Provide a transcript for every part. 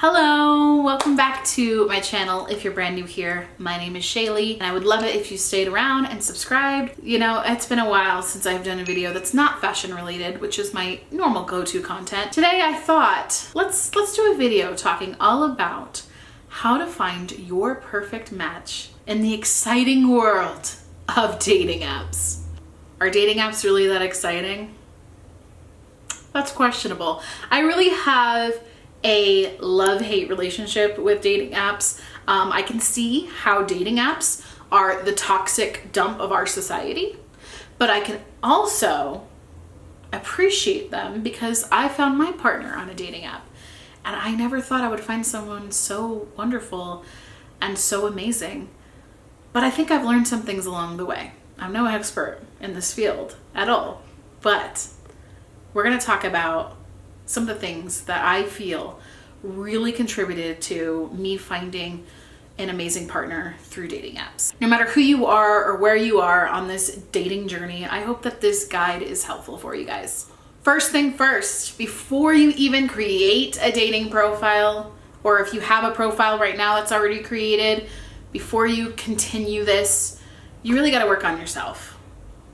Hello, welcome back to my channel. If you're brand new here, my name is Shaylee and I would love it if you stayed around and subscribed. You know, it's been a while since I've done a video that's not fashion related, which is my normal go-to content. Today I thought, let's do a video talking all about how to find your perfect match in the exciting world of dating apps. Are dating apps really that exciting? That's questionable. I really have a love-hate relationship with dating apps. I can see how dating apps are the toxic dump of our society, but I can also appreciate them because I found my partner on a dating app, and I never thought I would find someone so wonderful and so amazing. But I think I've learned some things along the way. I'm no expert in this field at all, but we're going to talk about some of the things that I feel really contributed to me finding an amazing partner through dating apps. No matter who you are or where you are on this dating journey, I hope that this guide is helpful for you guys. First thing first, before you even create a dating profile, or if you have a profile right now that's already created, before you continue this, you really got to work on yourself.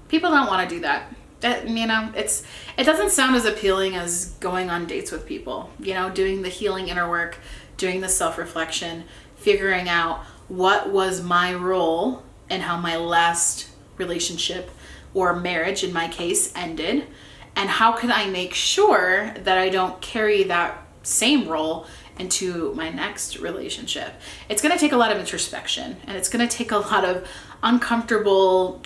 People don't want to do that. It doesn't sound as appealing as going on dates with people, you know, doing the healing inner work, doing the self-reflection, figuring out what was my role and how my last relationship or marriage in my case ended, and how can I make sure that I don't carry that same role into my next relationship. It's going to take a lot of introspection, and it's going to take a lot of uncomfortable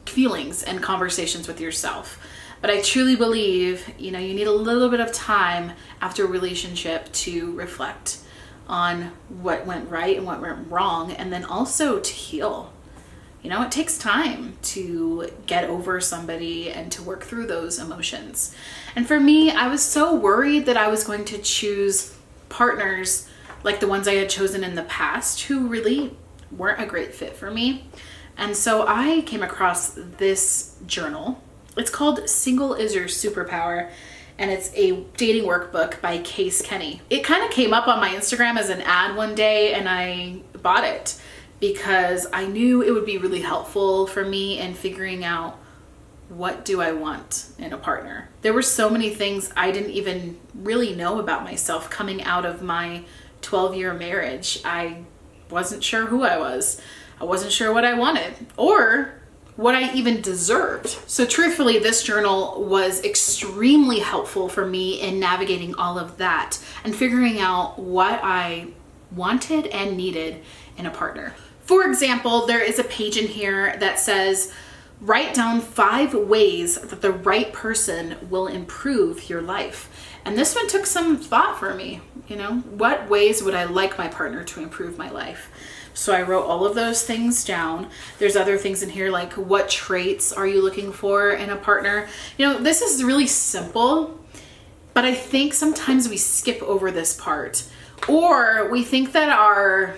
feelings and conversations with yourself. But I truly believe, you know, you need a little bit of time after a relationship to reflect on what went right and what went wrong, and then also to heal. You know, it takes time to get over somebody and to work through those emotions. And for me, I was so worried that I was going to choose partners like the ones I had chosen in the past who really weren't a great fit for me. And so I came across this journal. It's called Single is Your Superpower, and it's a dating workbook by Case Kenny. It kind of came up on my Instagram as an ad one day, and I bought it because I knew it would be really helpful for me in figuring out what do I want in a partner. There were so many things I didn't even really know about myself coming out of my 12-year marriage. I wasn't sure who I was. I wasn't sure what I wanted or what I even deserved. So truthfully, this journal was extremely helpful for me in navigating all of that and figuring out what I wanted and needed in a partner. For example, there is a page in here that says, write down 5 ways that the right person will improve your life. And this one took some thought for me. You know, what ways would I like my partner to improve my life? So I wrote all of those things down. There's other things in here like, what traits are you looking for in a partner? You know, this is really simple, but I think sometimes we skip over this part, or we think that our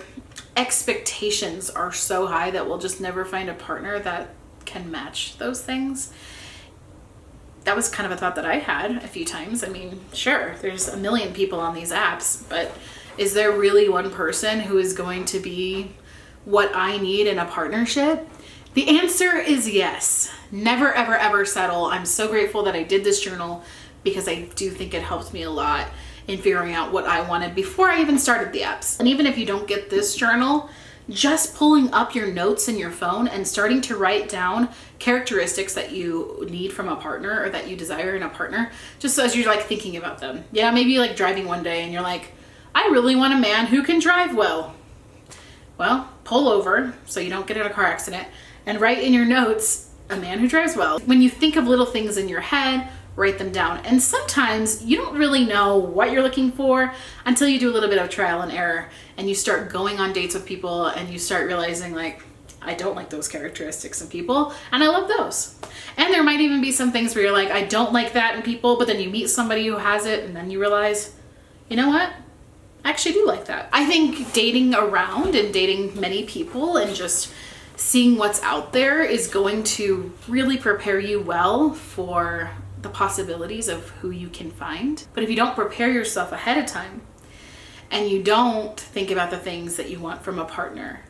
expectations are so high that we'll just never find a partner that can match those things. That was kind of a thought that I had a few times. I mean, sure, there's a million people on these apps, but is there really one person who is going to be what I need in a partnership? The answer is yes. Never, ever, ever settle. I'm so grateful that I did this journal because I do think it helped me a lot in figuring out what I wanted before I even started the apps. And even if you don't get this journal, just pulling up your notes in your phone and starting to write down characteristics that you need from a partner or that you desire in a partner, just as you're like thinking about them. Yeah, maybe you're like driving one day and you're like, I really want a man who can drive well. Well, pull over so you don't get in a car accident and write in your notes, a man who drives well. When you think of little things in your head, write them down. And sometimes you don't really know what you're looking for until you do a little bit of trial and error and you start going on dates with people and you start realizing like, I don't like those characteristics in people and I love those. And there might even be some things where you're like, I don't like that in people, but then you meet somebody who has it and then you realize, you know what? I actually do like that. I think dating around and dating many people and just seeing what's out there is going to really prepare you well for the possibilities of who you can find. But if you don't prepare yourself ahead of time, and you don't think about the things that you want from a partner.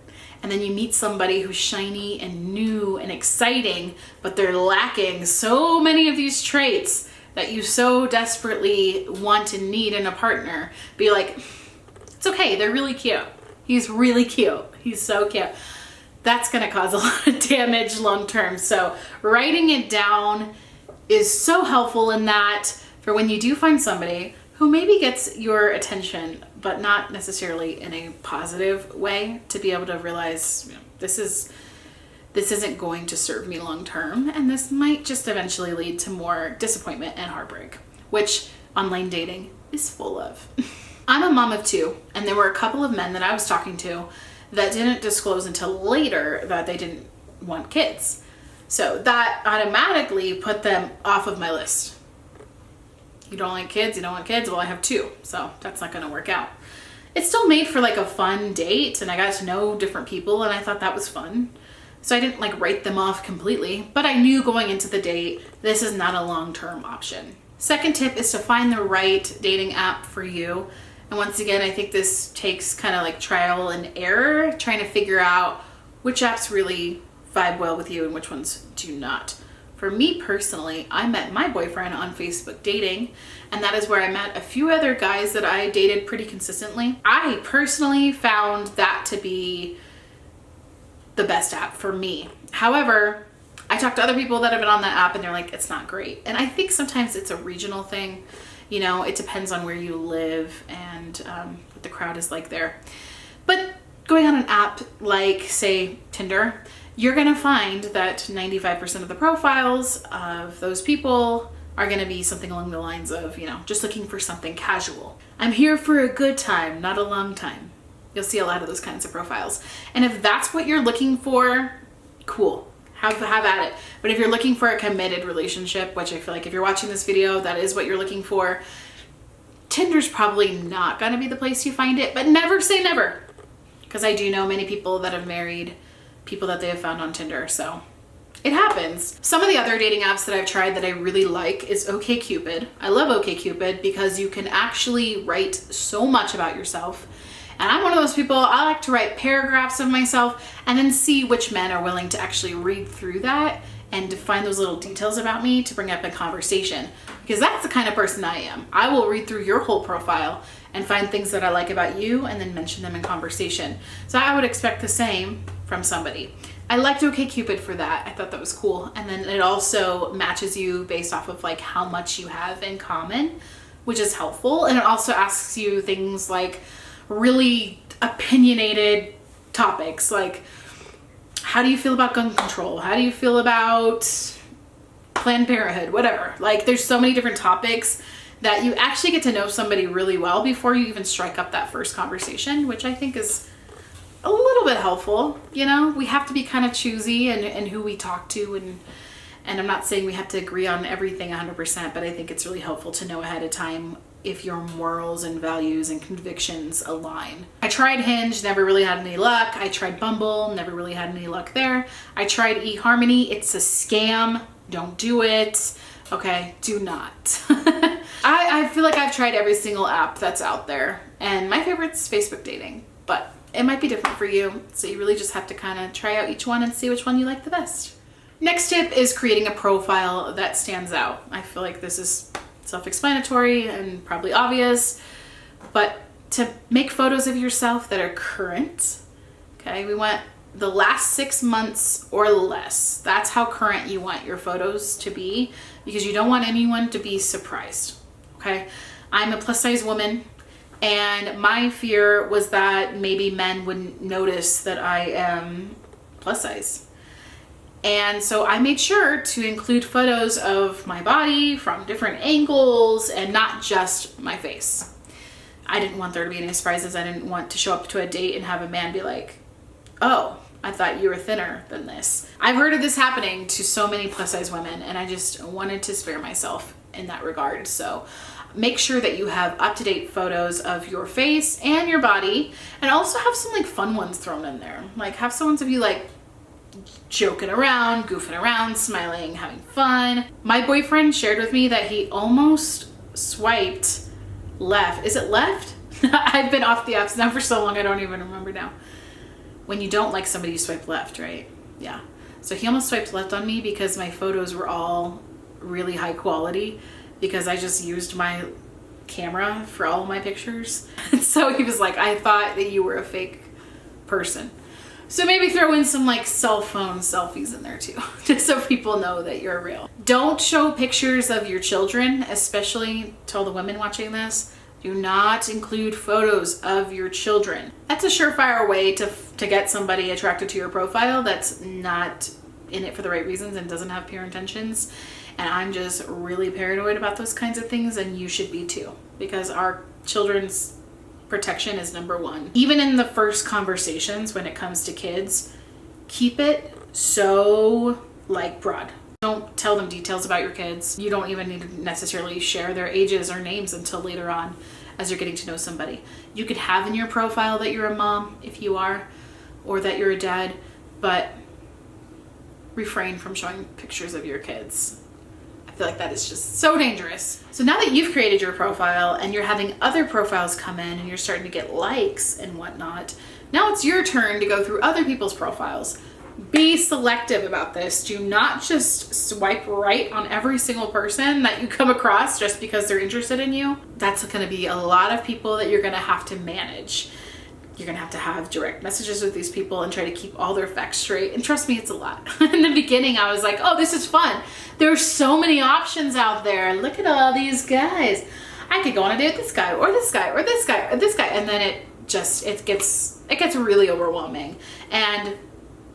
And then you meet somebody who's shiny and new and exciting, but they're lacking so many of these traits that you so desperately want and need in a partner. Be like, it's okay, they're really cute. He's really cute. He's so cute. That's gonna cause a lot of damage long term. So writing it down is so helpful in that for when you do find somebody who maybe gets your attention, but not necessarily in a positive way, to be able to realize, you know, this isn't going to serve me long term, and this might just eventually lead to more disappointment and heartbreak, which online dating is full of. I'm a mom of 2, and there were a couple of men that I was talking to that didn't disclose until later that they didn't want kids. So that automatically put them off of my list. You don't like kids, you don't want kids, well, I have 2, so that's not gonna work out. It still made for like a fun date, and I got to know different people, and I thought that was fun. So I didn't like write them off completely, but I knew going into the date, this is not a long-term option. Second tip is to find the right dating app for you. And once again, I think this takes kind of like trial and error, trying to figure out which apps really vibe well with you and which ones do not. For me personally, I met my boyfriend on Facebook dating, and that is where I met a few other guys that I dated pretty consistently. I personally found that to be the best app for me. However, I talked to other people that have been on that app and they're like, it's not great. And I think sometimes it's a regional thing. You know, it depends on where you live and what the crowd is like there. But going on an app like, say, Tinder, you're gonna find that 95% of the profiles of those people are gonna be something along the lines of, you know, just looking for something casual. I'm here for a good time, not a long time. You'll see a lot of those kinds of profiles. And if that's what you're looking for, cool, have at it. But if you're looking for a committed relationship, which I feel like if you're watching this video, that is what you're looking for, Tinder's probably not gonna be the place you find it, but never say never. Because I do know many people that have married people that they have found on Tinder, so it happens. Some of the other dating apps that I've tried that I really like is OkCupid. I love OkCupid because you can actually write so much about yourself. And I'm one of those people, I like to write paragraphs of myself and then see which men are willing to actually read through that and to find those little details about me to bring up in conversation. Because that's the kind of person I am. I will read through your whole profile and find things that I like about you and then mention them in conversation. So I would expect the same from somebody. I liked OkCupid for that. I thought that was cool. And then it also matches you based off of like how much you have in common, which is helpful. And it also asks you things like really opinionated topics, like how do you feel about gun control? How do you feel about Planned Parenthood? Whatever. Like there's so many different topics that you actually get to know somebody really well before you even strike up that first conversation, which I think is a little bit helpful. You know, we have to be kind of choosy in who we talk to, and I'm not saying we have to agree on everything 100%, but I think it's really helpful to know ahead of time if your morals and values and convictions align. I tried Hinge, never really had any luck. I tried Bumble, never really had any luck there. I tried eHarmony, it's a scam. Don't do it. Okay, do not. I feel like I've tried every single app that's out there, and my favorite's Facebook dating, but it might be different for you. So you really just have to kind of try out each one and see which one you like the best. Next tip is creating a profile that stands out. I feel like this is self-explanatory and probably obvious, but to make photos of yourself that are current, okay, we want the last 6 months or less. That's how current you want your photos to be, because you don't want anyone to be surprised, okay? I'm a plus size woman, and my fear was that maybe men wouldn't notice that I am plus size. And so I made sure to include photos of my body from different angles and not just my face. I didn't want there to be any surprises. I didn't want to show up to a date and have a man be like, oh, I thought you were thinner than this. I've heard of this happening to so many plus size women, and I just wanted to spare myself in that regard. So make sure that you have up-to-date photos of your face and your body, and also have some like fun ones thrown in there. Like have some ones of you like joking around, goofing around, smiling, having fun. My boyfriend shared with me that he almost swiped left. Is it left? I've been off the apps now for so long I don't even remember now. When you don't like somebody, you swipe left, right? Yeah. So he almost swiped left on me because my photos were all really high quality because I just used my camera for all of my pictures. And so he was like, I thought that you were a fake person. So maybe throw in some like cell phone selfies in there too, just so people know that you're real. Don't show pictures of your children, especially to all the women watching this. Do not include photos of your children. That's a surefire way to get somebody attracted to your profile that's not in it for the right reasons and doesn't have pure intentions. And I'm just really paranoid about those kinds of things, and you should be too, because our children's protection is number one. Even in the first conversations when it comes to kids, keep it so like broad. Don't tell them details about your kids. You don't even need to necessarily share their ages or names until later on as you're getting to know somebody. You could have in your profile that you're a mom if you are, or that you're a dad, but refrain from showing pictures of your kids. I feel like that is just so dangerous. So now that you've created your profile and you're having other profiles come in and you're starting to get likes and whatnot, now it's your turn to go through other people's profiles. Be selective about this. Do not just swipe right on every single person that you come across just because they're interested in you. That's going to be a lot of people that you're going to have to manage. You're going to have direct messages with these people and try to keep all their facts straight. And trust me, it's a lot. In the beginning, I was like, oh, this is fun. There's so many options out there. Look at all these guys. I could go on a date with this guy or this guy or this guy or this guy. And then it gets really overwhelming. And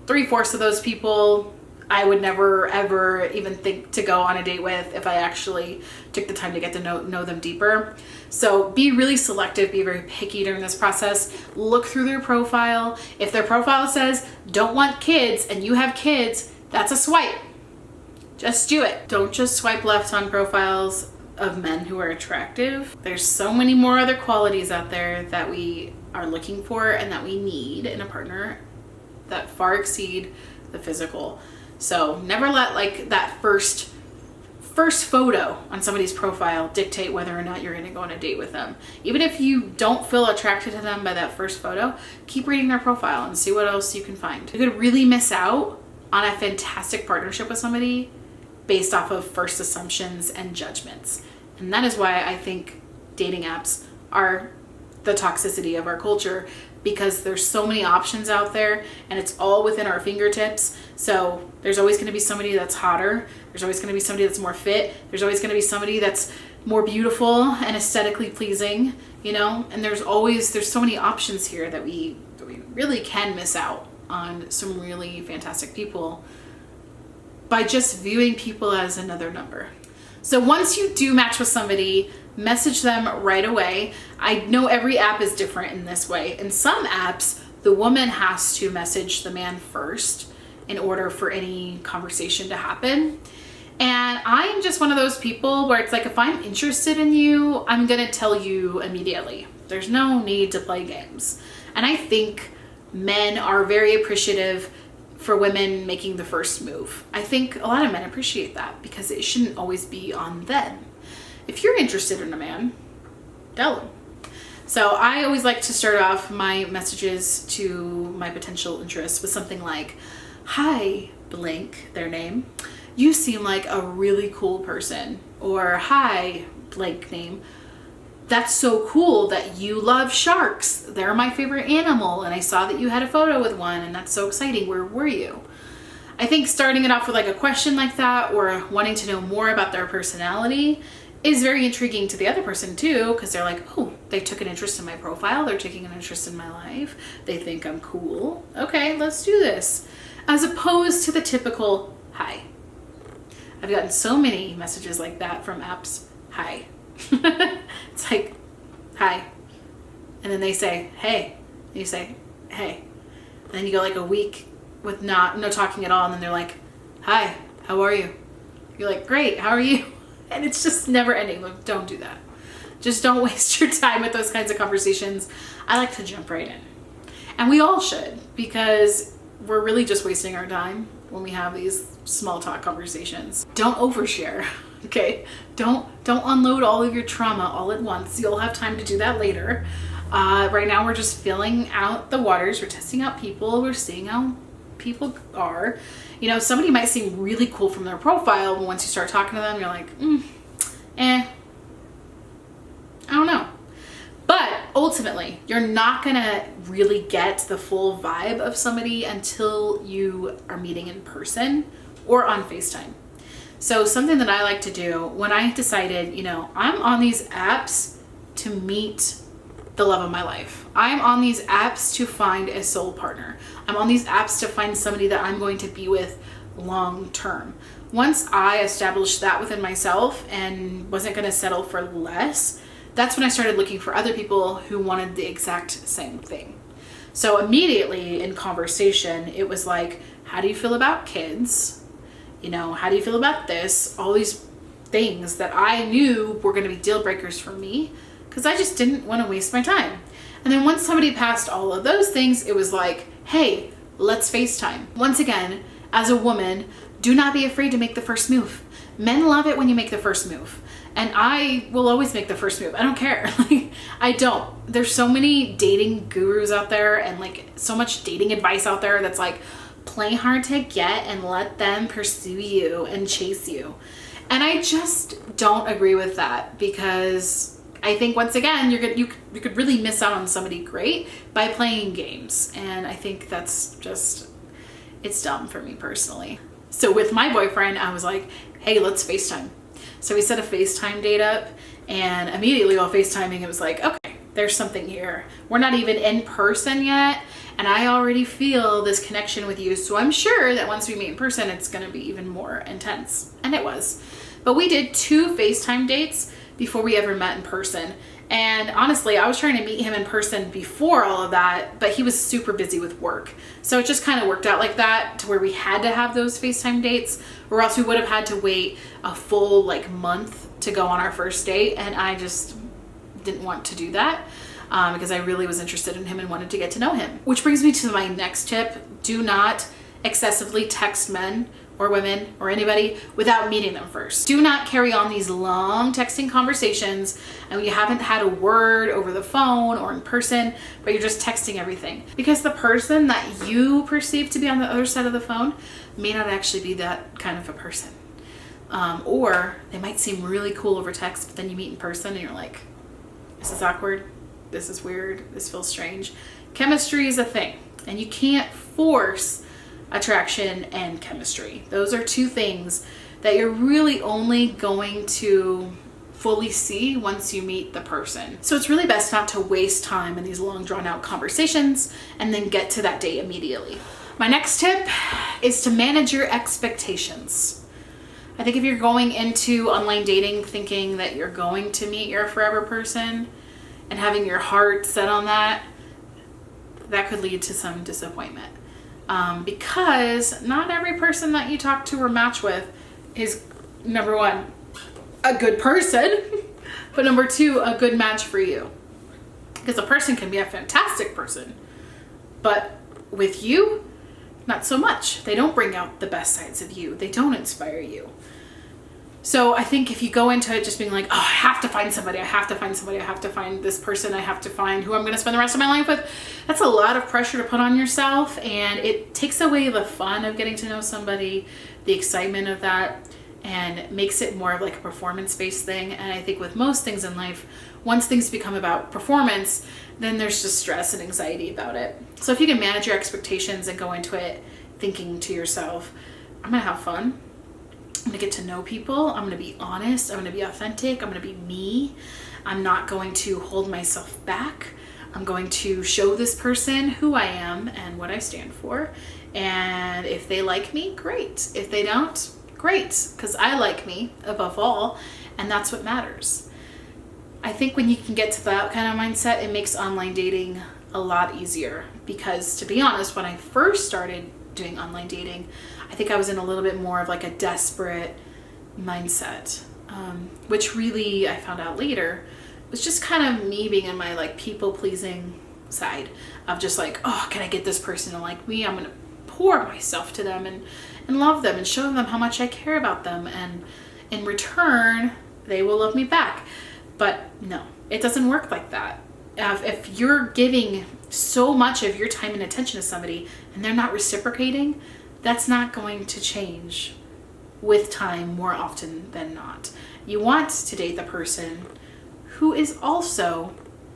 3/4 of those people I would never ever even think to go on a date with if I actually took the time to get to know them deeper. So be really selective, be very picky during this process. Look through their profile. If their profile says don't want kids and you have kids, that's a swipe. Just do it. Don't just swipe left on profiles of men who are attractive. There's so many more other qualities out there that we are looking for and that we need in a partner that far exceed the physical. So never let like that first photo on somebody's profile dictate whether or not you're going to go on a date with them. Even if you don't feel attracted to them by that first photo, keep reading their profile and see what else you can find. You could really miss out on a fantastic partnership with somebody based off of first assumptions and judgments. And that is why I think dating apps are the toxicity of our culture, because there's so many options out there and it's all within our fingertips. So there's always going to be somebody that's hotter. There's always going to be somebody that's more fit. There's always going to be somebody that's more beautiful and aesthetically pleasing, you know? And there's so many options here that we really can miss out on some really fantastic people by just viewing people as another number. So once you do match with somebody, message them right away. I know every app is different in this way. In some apps, the woman has to message the man first in order for any conversation to happen. And I'm just one of those people where it's like, if I'm interested in you, I'm gonna tell you immediately. There's no need to play games. And I think men are very appreciative for women making the first move. I think a lot of men appreciate that because it shouldn't always be on them. If you're interested in a man, tell him. So I always like to start off my messages to my potential interests with something like, hi, blank, their name. You seem like a really cool person. Or hi, blank name. That's so cool that you love sharks. They're my favorite animal. And I saw that you had a photo with one and that's so exciting. Where were you? I think starting it off with like a question like that or wanting to know more about their personality is very intriguing to the other person too, because they're like, oh, they took an interest in my profile. They're taking an interest in my life. They think I'm cool. Okay, let's do this. As opposed to the typical hi. I've gotten so many messages like that from apps. Hi. It's like, hi. And then they say, hey. And you say, hey. And then you go like a week with no talking at all. And then they're like, hi, how are you? You're like, great, how are you? And it's just never ending. Like, don't do that. Just don't waste your time with those kinds of conversations. I like to jump right in. And we all should, because we're really just wasting our time when we have these small talk conversations. Don't overshare, okay? Don't unload all of your trauma all at once. You'll have time to do that later. Right now we're just filling out the waters. We're testing out people. We're seeing how people are. You know, somebody might seem really cool from their profile, but once you start talking to them, you're like, I don't know. But ultimately, you're not gonna really get the full vibe of somebody until you are meeting in person or on FaceTime. So something that I like to do when I decided, you know, I'm on these apps to meet the love of my life. I'm on these apps to find a soul partner. I'm on these apps to find somebody that I'm going to be with long term. Once I established that within myself and wasn't going to settle for less, that's when I started looking for other people who wanted the exact same thing. So immediately in conversation, it was like, how do you feel about kids? You know, how do you feel about this? All these things that I knew were going to be deal breakers for me, because I just didn't want to waste my time. And then once somebody passed all of those things, it was like, hey, let's FaceTime. Once again, as a woman, do not be afraid to make the first move. Men love it when you make the first move. And I will always make the first move. I don't care. Like, I don't. There's so many dating gurus out there and like so much dating advice out there that's like, play hard to get and let them pursue you and chase you. And I just don't agree with that, because I think once again, you could really miss out on somebody great by playing games. And I think that's just, it's dumb for me personally. So with my boyfriend, I was like, hey, let's FaceTime. So we set a FaceTime date up, and immediately while FaceTiming, it was like, okay, there's something here. We're not even in person yet, and I already feel this connection with you. So I'm sure that once we meet in person, it's gonna be even more intense. And it was. But we did 2 FaceTime dates before we ever met in person. And honestly, I was trying to meet him in person before all of that, but he was super busy with work. So it just kind of worked out like that, to where we had to have those FaceTime dates, or else we would have had to wait a full like month to go on our first date. And I just didn't want to do that because I really was interested in him and wanted to get to know him. Which brings me to my next tip. Do not excessively text men or women or anybody without meeting them first. Do not carry on these long texting conversations and you haven't had a word over the phone or in person, but you're just texting everything. Because the person that you perceive to be on the other side of the phone may not actually be that kind of a person. Or they might seem really cool over text, but then you meet in person and you're like, this is awkward, this is weird, this feels strange. Chemistry is a thing, and you can't force attraction and chemistry. Those are 2 things that you're really only going to fully see once you meet the person. So it's really best not to waste time in these long drawn out conversations and then get to that date immediately. My next tip is to manage your expectations. I think if you're going into online dating thinking that you're going to meet your forever person and having your heart set on that, that could lead to some disappointment. Because not every person that you talk to or match with is, number 1, a good person, but number 2, a good match for you. Because a person can be a fantastic person, but with you, not so much. They don't bring out the best sides of you. They don't inspire you. So I think if you go into it just being like, oh, I have to find somebody, I have to find somebody, I have to find this person, I have to find who I'm going to spend the rest of my life with, that's a lot of pressure to put on yourself, and it takes away the fun of getting to know somebody, the excitement of that, and makes it more of like a performance-based thing. And I think with most things in life, once things become about performance, then there's just stress and anxiety about it. So if you can manage your expectations and go into it thinking to yourself, I'm going to have fun, I'm gonna get to know people, I'm gonna be honest, I'm gonna be authentic, I'm gonna be me, I'm not going to hold myself back, I'm going to show this person who I am and what I stand for, and if they like me, great. If they don't, great, because I like me above all, and that's what matters. I think when you can get to that kind of mindset, it makes online dating a lot easier, because to be honest, when I first started doing online dating, I think I was in a little bit more of like a desperate mindset, which really I found out later was just kind of me being in my like people pleasing side of just like, oh, can I get this person to like me? I'm gonna pour myself to them and love them and show them how much I care about them, and in return they will love me back. But no, it doesn't work like that. if you're giving so much of your time and attention to somebody and they're not reciprocating, that's not going to change with time more often than not. You want to date the person who is also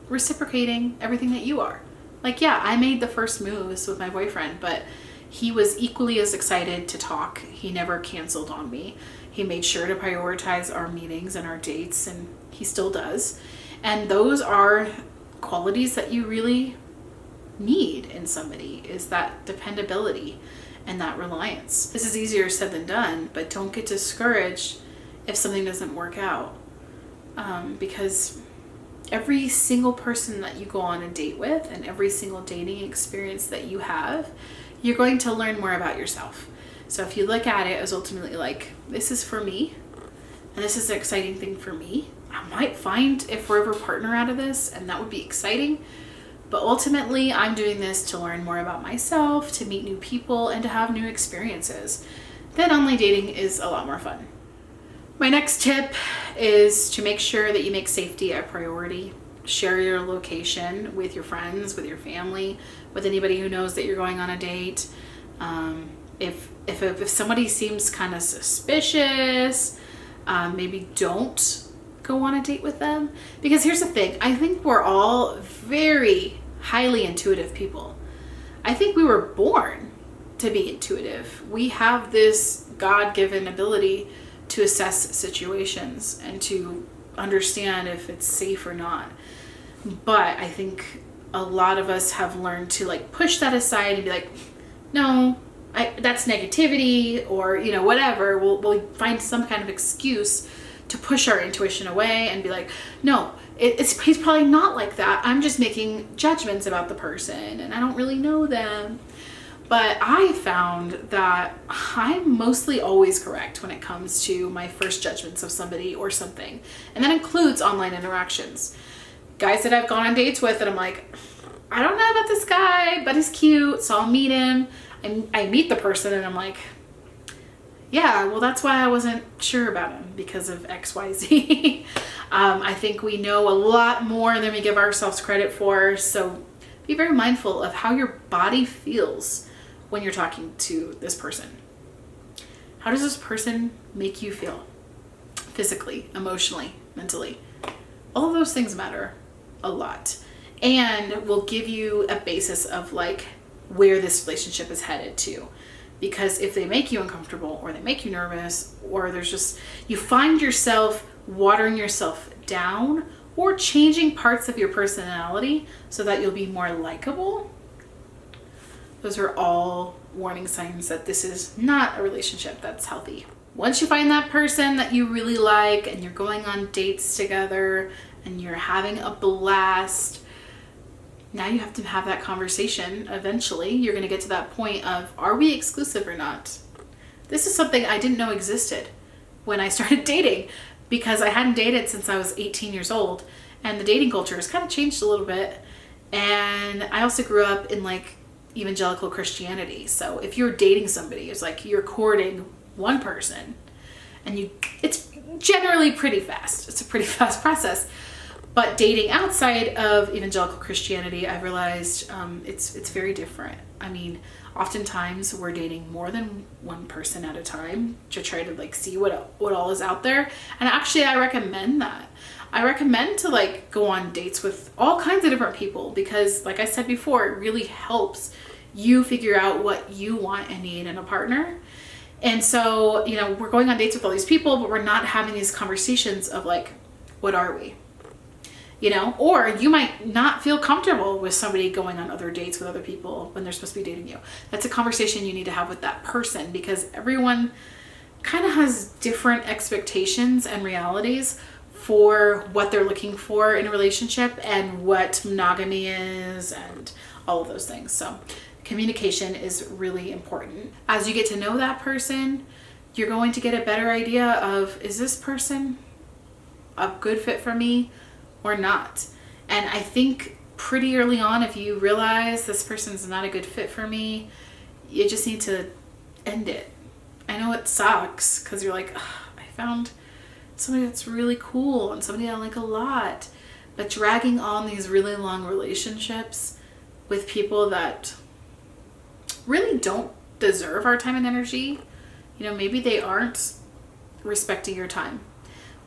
reciprocating everything that you are. Like, yeah, I made the first moves with my boyfriend, but he was equally as excited to talk. He never canceled on me. He made sure to prioritize our meetings and our dates, and he still does. And those are qualities that you really need in somebody, is that dependability and that reliance. This is easier said than done, but don't get discouraged if something doesn't work out. Because every single person that you go on a date with and every single dating experience that you have, you're going to learn more about yourself. So if you look at it as ultimately like, this is for me, and this is an exciting thing for me, I might find a forever partner out of this, and that would be exciting. But ultimately, I'm doing this to learn more about myself, to meet new people, and to have new experiences. Then online dating is a lot more fun. My next tip is to make sure that you make safety a priority. Share your location with your friends, with your family, with anybody who knows that you're going on a date. If somebody seems kind of suspicious, maybe don't go on a date with them. Because here's the thing, I think we're all very highly intuitive people. I think we were born to be intuitive. We have this God-given ability to assess situations and to understand if it's safe or not. But I think a lot of us have learned to like push that aside and be like, no, that's negativity, or whatever. We'll find some kind of excuse to push our intuition away and be like, no, he's probably not like that. I'm just making judgments about the person and I don't really know them. But I found that I'm mostly always correct when it comes to my first judgments of somebody or something. And that includes online interactions. Guys that I've gone on dates with and I'm like, I don't know about this guy, but he's cute, so I'll meet him. And I meet the person and I'm like, yeah, well, that's why I wasn't sure about him, because of XYZ. I think we know a lot more than we give ourselves credit for. So be very mindful of how your body feels when you're talking to this person. How does this person make you feel? Physically, emotionally, mentally. All of those things matter a lot and will give you a basis of like where this relationship is headed to. Because if they make you uncomfortable or they make you nervous, or there's just, you find yourself watering yourself down or changing parts of your personality so that you'll be more likable, those are all warning signs that this is not a relationship that's healthy. Once you find that person that you really like and you're going on dates together and you're having a blast, now you have to have that conversation. Eventually, you're going to get to that point of, are we exclusive or not? This is something I didn't know existed when I started dating, because I hadn't dated since I was 18 years old, and the dating culture has kind of changed a little bit. And I also grew up in like evangelical Christianity. So if you're dating somebody, it's like you're courting one person, and it's generally pretty fast. It's a pretty fast process. But dating outside of evangelical Christianity, I've realized it's very different. I mean, oftentimes we're dating more than one person at a time to try to like see what all is out there. And actually, I recommend that. I recommend to like go on dates with all kinds of different people, because like I said before, it really helps you figure out what you want and need in a partner. And so, we're going on dates with all these people, but we're not having these conversations of like, what are we? Or you might not feel comfortable with somebody going on other dates with other people when they're supposed to be dating you. That's a conversation you need to have with that person, because everyone kind of has different expectations and realities for what they're looking for in a relationship and what monogamy is and all of those things. So communication is really important. As you get to know that person, you're going to get a better idea of, is this person a good fit for me or not? And I think pretty early on, if you realize this person's not a good fit for me, you just need to end it. I know it sucks because you're like, I found somebody that's really cool and somebody I like a lot, But dragging on these really long relationships with people that really don't deserve our time and energy, you know, maybe they aren't respecting your time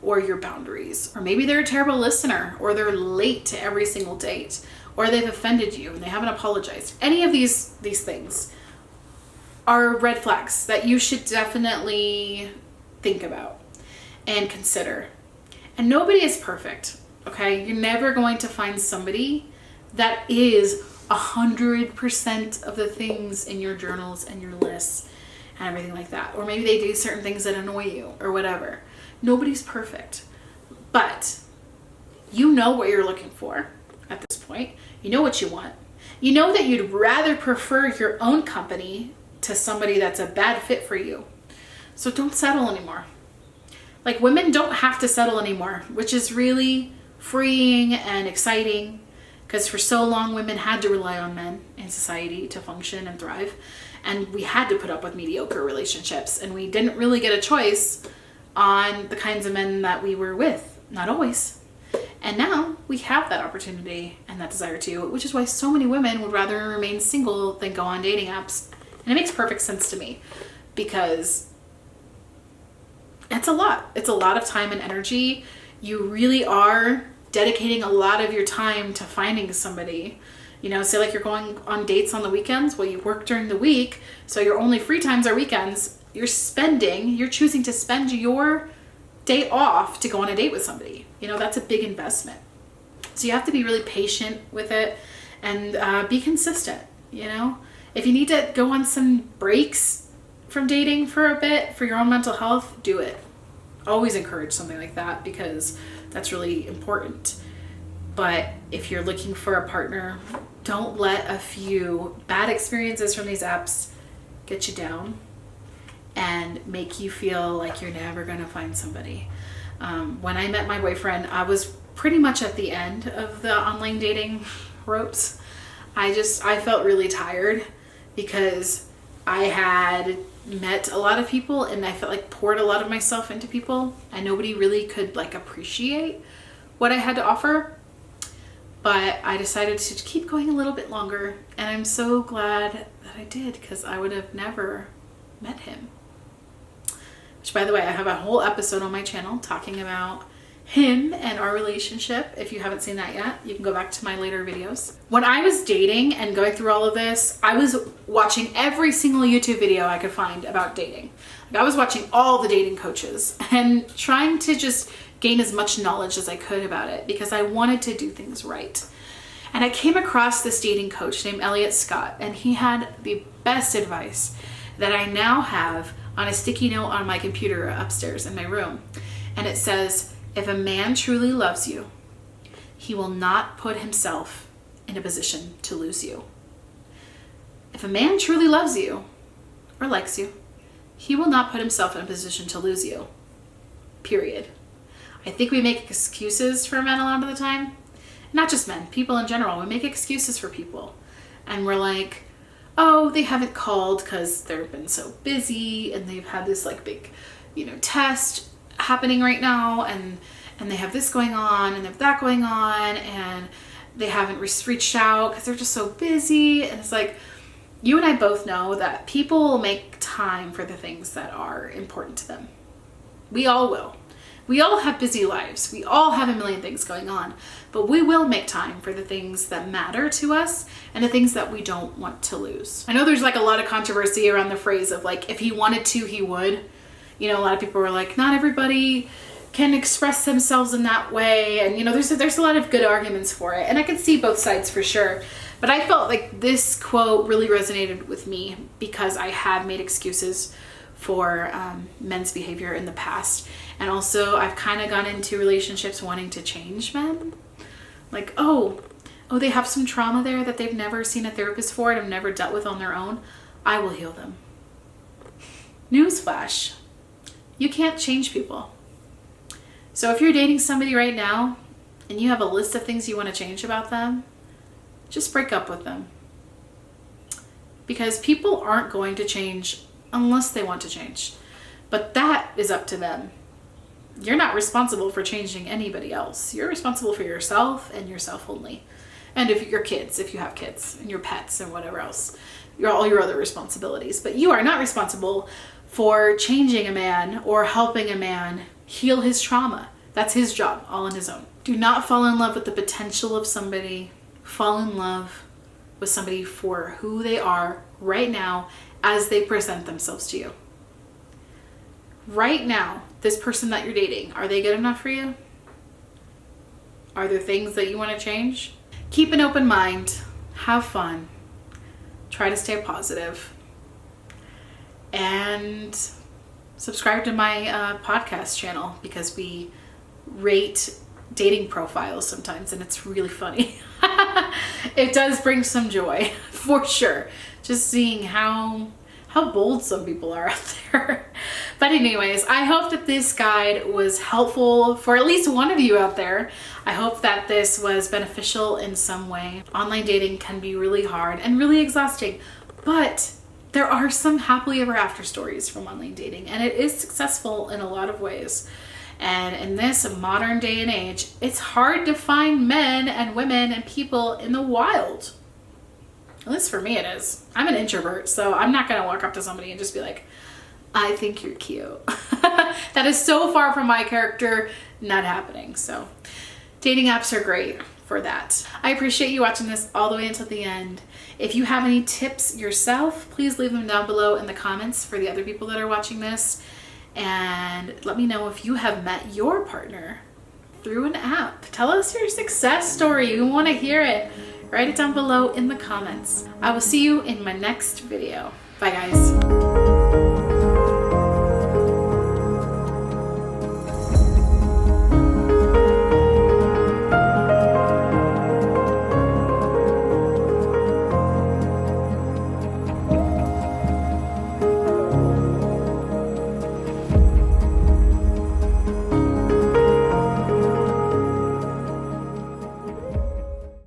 or your boundaries, or maybe they're a terrible listener, or they're late to every single date, or they've offended you and they haven't apologized. Any of these things are red flags that you should definitely think about and consider. And nobody is perfect, okay? You're never going to find somebody that is 100% of the things in your journals and your lists and everything like that. Or maybe they do certain things that annoy you or whatever. Nobody's perfect, but you know what you're looking for at this point. You know what you want. You know that you'd rather prefer your own company to somebody that's a bad fit for you. So don't settle anymore. Like, women don't have to settle anymore, which is really freeing and exciting, because for so long women had to rely on men in society to function and thrive, and we had to put up with mediocre relationships, and we didn't really get a choice on the kinds of men that we were with. Not always. And now we have that opportunity and that desire to, which is why so many women would rather remain single than go on dating apps. And it makes perfect sense to me, because it's a lot. It's a lot of time and energy. You really are dedicating a lot of your time to finding somebody. You know, say like you're going on dates on the weekends. Well, you work during the week, so your only free times are weekends. You're choosing to spend your day off to go on a date with somebody. You know, that's a big investment. So you have to be really patient with it and be consistent, you know? If you need to go on some breaks from dating for a bit for your own mental health, do it. Always encourage something like that, because that's really important. But if you're looking for a partner, don't let a few bad experiences from these apps get you down and make you feel like you're never going to find somebody. When I met my boyfriend, I was pretty much at the end of the online dating ropes. I felt really tired because I had met a lot of people and I felt like poured a lot of myself into people, and nobody really could like appreciate what I had to offer. But I decided to keep going a little bit longer, and I'm so glad that I did, because I would have never met him. Which, by the way, I have a whole episode on my channel talking about him and our relationship. If you haven't seen that yet, you can go back to my later videos. When I was dating and going through all of this, I was watching every single YouTube video I could find about dating. Like, I was watching all the dating coaches and trying to just gain as much knowledge as I could about it, because I wanted to do things right. And I came across this dating coach named Elliot Scott, and he had the best advice that I now have on a sticky note on my computer upstairs in my room. And it says, if a man truly loves you, he will not put himself in a position to lose you. If a man truly loves you or likes you, he will not put himself in a position to lose you. Period. I think we make excuses for men a lot of the time. Not just men, people in general. We make excuses for people. And we're like, oh, they haven't called because they've been so busy, and they've had this like big, test happening right now, and they have this going on, and they have that going on, and they haven't reached out because they're just so busy. And it's like, you and I both know that people will make time for the things that are important to them. We all will. We all have busy lives. We all have a million things going on, but we will make time for the things that matter to us and the things that we don't want to lose. I know there's like a lot of controversy around the phrase of like, if he wanted to, he would. A lot of people were like, not everybody can express themselves in that way. And there's a lot of good arguments for it. And I can see both sides for sure. But I felt like this quote really resonated with me because I have made excuses for men's behavior in the past. And also I've kind of gone into relationships wanting to change men. Like, oh, they have some trauma there that they've never seen a therapist for and have never dealt with on their own. I will heal them. Newsflash, you can't change people. So if you're dating somebody right now and you have a list of things you want to change about them, just break up with them. Because people aren't going to change unless they want to change. But that is up to them. you're not responsible for changing anybody else. You're responsible for yourself and yourself only. And if your kids, if you have kids, and your pets and whatever else, all your other responsibilities. But you are not responsible for changing a man or helping a man heal his trauma. That's his job, all on his own. Do not fall in love with the potential of somebody. Fall in love with somebody for who they are right now as they present themselves to you. Right now, this person that you're dating, are they good enough for you? Are there things that you want to change? Keep an open mind, have fun, try to stay positive, and subscribe to my podcast channel because we rate dating profiles sometimes and it's really funny. It does bring some joy for sure, just seeing how bold some people are out there. But anyways, I hope that this guide was helpful for at least one of you out there. I hope that this was beneficial in some way. Online dating can be really hard and really exhausting, but there are some happily ever after stories from online dating, and it is successful in a lot of ways. And in this modern day and age, it's hard to find men and women and people in the wild. At least for me it is. I'm an introvert, so I'm not gonna walk up to somebody and just be like, I think you're cute. That is so far from my character, not happening. So dating apps are great for that. I appreciate you watching this all the way until the end. If you have any tips yourself, please leave them down below in the comments for the other people that are watching this. And let me know if you have met your partner through an app. Tell us your success story. We want to hear it. Write it down below in the comments. I will see you in my next video. Bye guys.